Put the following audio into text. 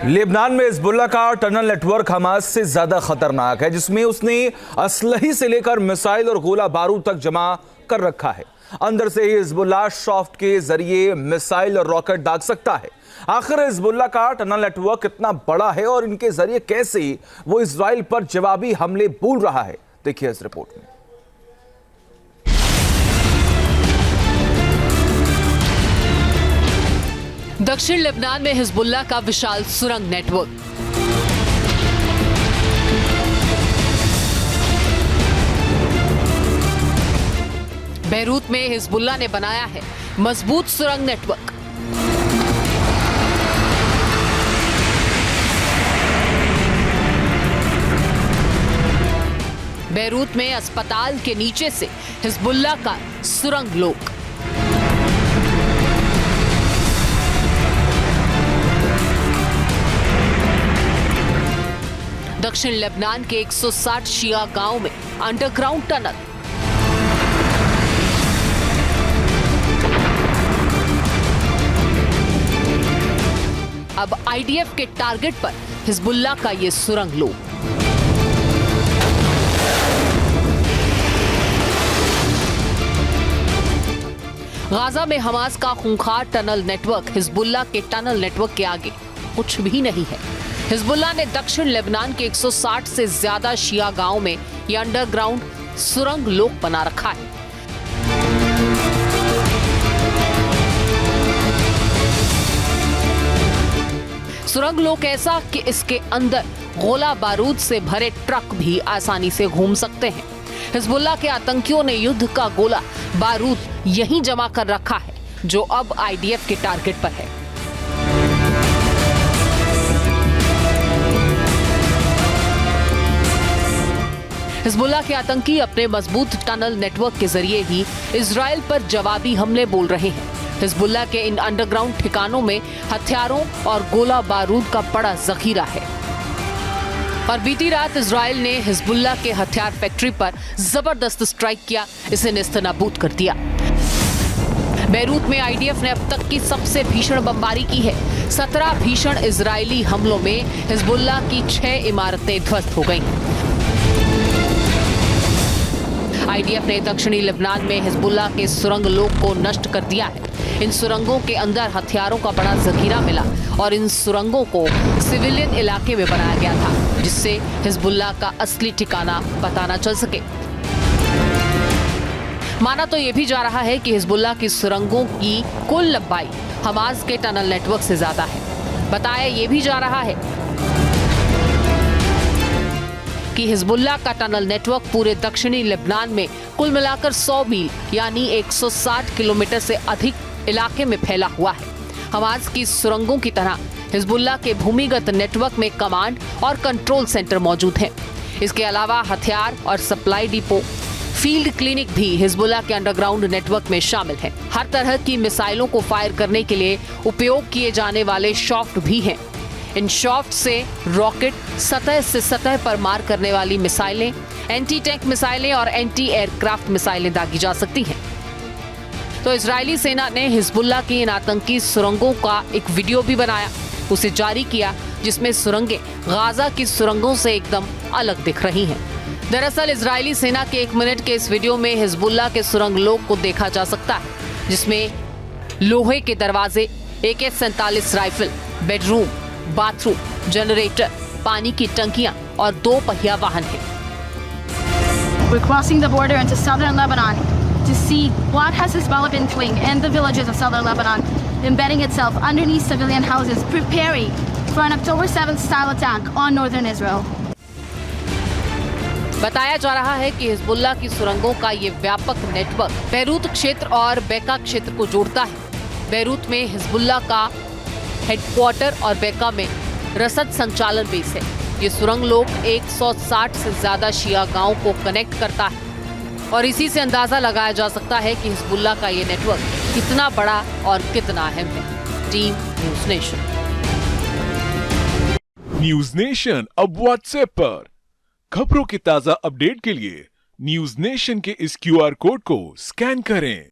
Lebanon में Hezbollah का tunnel network Hamas से ज्यादा खतरनाक है, जिसमें उसने असलही से लेकर मिसाइल और गोला बारूद तक जमा कर रखा है। अंदर से ही हिजबुल्लाह शाफ्ट के जरिए मिसाइल और रॉकेट दाग सकता है। आखिर हिजबुल्लाह का टनल नेटवर्क कितना बड़ा है और इनके जरिए कैसे वो इजराइल पर जवाबी हमले बोल रहा है, देखिए इस रिपोर्ट में। दक्षिण लेबनान में हिजबुल्लाह का विशाल सुरंग नेटवर्क। बैरूत में हिजबुल्लाह ने बनाया है मजबूत सुरंग नेटवर्क। बैरूत में अस्पताल के नीचे से हिजबुल्लाह का सुरंग लोक। दक्षिण लेबनान के 160 शिया गांव में अंडरग्राउंड टनल। अब आईडीएफ के टारगेट पर हिजबुल्लाह का ये सुरंग लोक। गाजा में हमास का खूंखार टनल नेटवर्क हिजबुल्लाह के टनल नेटवर्क के आगे कुछ भी नहीं है। हिजबुल्लाह ने दक्षिण लेबनान के 160 से ज्यादा शिया गांव में यह अंडरग्राउंड सुरंग लोक बना रखा है। सुरंग लोक ऐसा कि इसके अंदर गोला बारूद से भरे ट्रक भी आसानी से घूम सकते हैं। हिजबुल्लाह के आतंकियों ने युद्ध का गोला बारूद यहीं जमा कर रखा है, जो अब आईडीएफ के टारगेट पर है। हिजबुल्लाह के आतंकी अपने मजबूत टनल नेटवर्क के जरिए ही इजराइल पर जवाबी हमले बोल रहे हैं। हिजबुल्लाह के इन अंडरग्राउंड ठिकानों में हथियारों और गोला बारूद का बड़ा जखीरा है। और बीती रात इजराइल ने हिजबुल्लाह के हथियार फैक्ट्री पर जबरदस्त स्ट्राइक किया, इसे नेस्तनाबूद कर दिया। बैरूत में आईडीएफ ने अब तक की सबसे भीषण बमबारी की है। 17 भीषण इजरायली हमलों में हिजबुल्लाह की 6 इमारतें ध्वस्त हो गईं। आईडीएफ ने दक्षिणी लेबनान में हिजबुल्लाह के सुरंग लोक को नष्ट कर दिया है। इन सुरंगों के अंदर हथियारों का बड़ा जखीरा मिला और इन सुरंगों को सिविलियन इलाके में बनाया गया था, जिससे हिजबुल्लाह का असली ठिकाना पता न चल सके। माना तो यह भी जा रहा है कि हिजबुल्लाह की सुरंगों की कुल लंबाई हमास के टनल नेटवर्क से ज्यादा है। बताया यह भी जा रहा है कि हिजबुल्लाह का टनल नेटवर्क पूरे दक्षिणी लेबनान में कुल मिलाकर 100 मील यानी 160 किलोमीटर से अधिक इलाके में फैला हुआ है। हमास की सुरंगों की तरह हिजबुल्लाह के भूमिगत नेटवर्क में कमांड और कंट्रोल सेंटर मौजूद हैं। इसके अलावा हथियार और सप्लाई डिपो, फील्ड क्लिनिक भी हिजबुल्लाह के अंडरग्राउंड नेटवर्क में शामिल है। हर तरह की मिसाइलों को फायर करने के लिए उपयोग किए जाने वाले शाफ्ट भी हैं। इन शाफ्ट से रॉकेट, सतह से सतह पर मार करने वाली मिसाइलें, एंटी टैंक मिसाइलें और एंटी एयरक्राफ्ट मिसाइलें दागी जा सकती हैं। तो इजरायली सेना ने हिजबुल्लाह की इन आतंकी सुरंगों का एक वीडियो भी बनाया, उसे जारी किया, जिसमें सुरंगें गाजा की सुरंगों से एकदम अलग दिख रही हैं। दरअसल इजरायली सेना के 1 मिनट के इस वीडियो में हिजबुल्लाह के सुरंग लोक को देखा जा सकता है, जिसमें लोहे के दरवाजे, AK-47 rifle, bedroom, bathroom, generator, पानी की टंकियां और 2 पहिया वाहन है। We're crossing the border into southern Lebanon to see what has Hezbollah been doing in the villages of southern Lebanon, embedding itself underneath civilian houses, preparing for an October 7th style attack on northern Israel. बताया जा रहा है कि Hezbollah की सुरंगों का ये व्यापक नेटवर्क बैरूत क्षेत्र और बेका क्षेत्र को जोड़ता है। बैरूत में हिजबुल्लाह का हेडक्वार्टर और बेका में रसद संचालन बेस है। ये सुरंग लोक 160 से ज्यादा शिया गांव को कनेक्ट करता है और इसी से अंदाजा लगाया जा सकता है कि हिजबुल्लाह का ये नेटवर्क कितना बड़ा और कितना अहम है। Team news nation. News nation अब व्हाट्सएप पर खबरों की ताजा अपडेट के लिए न्यूज़ नेशन के इस QR कोड को स्कैन करें।